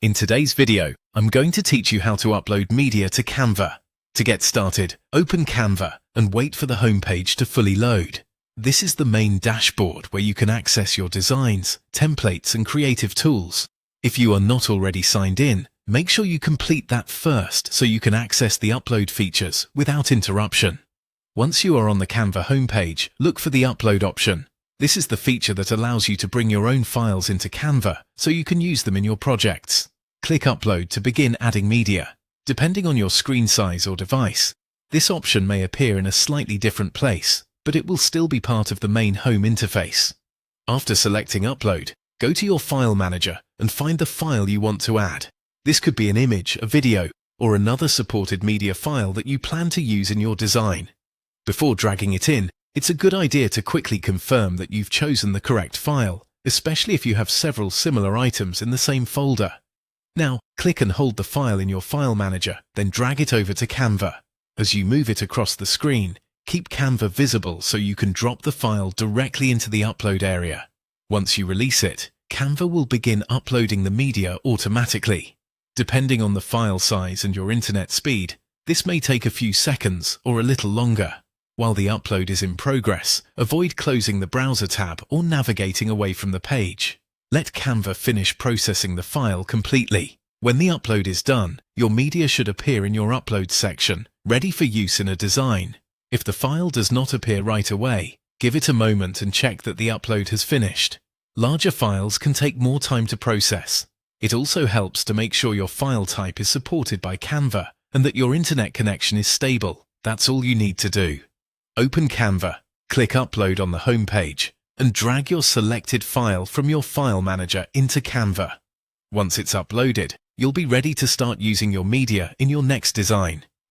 In today's video, I'm going to teach you how to upload media to Canva. To get started, open Canva and wait for the home page to fully load. This is the main dashboard where you can access your designs, templates and creative tools. If you are not already signed in, make sure you complete that first so you can access the upload features without interruption. Once you are on the Canva homepage, look for the upload option. This is the feature that allows you to bring your own files into Canva so you can use them in your projects. Click Upload to begin adding media. Depending on your screen size or device, this option may appear in a slightly different place, but it will still be part of the main home interface. After selecting Upload, go to your File Manager and find the file you want to add. This could be an image, a video, or another supported media file that you plan to use in your design. Before dragging it in, it's a good idea to quickly confirm that you've chosen the correct file, especially if you have several similar items in the same folder. Now, click and hold the file in your File Manager, then drag it over to Canva. As you move it across the screen, keep Canva visible so you can drop the file directly into the upload area. Once you release it, Canva will begin uploading the media automatically. Depending on the file size and your internet speed, this may take a few seconds or a little longer. While the upload is in progress, avoid closing the browser tab or navigating away from the page. Let Canva finish processing the file completely. When the upload is done, your media should appear in your Upload section, ready for use in a design. If the file does not appear right away, give it a moment and check that the upload has finished. Larger files can take more time to process. It also helps to make sure your file type is supported by Canva and that your internet connection is stable. That's all you need to do. Open Canva, click Upload on the home page, and drag your selected file from your File Manager into Canva. Once it's uploaded, you'll be ready to start using your media in your next design.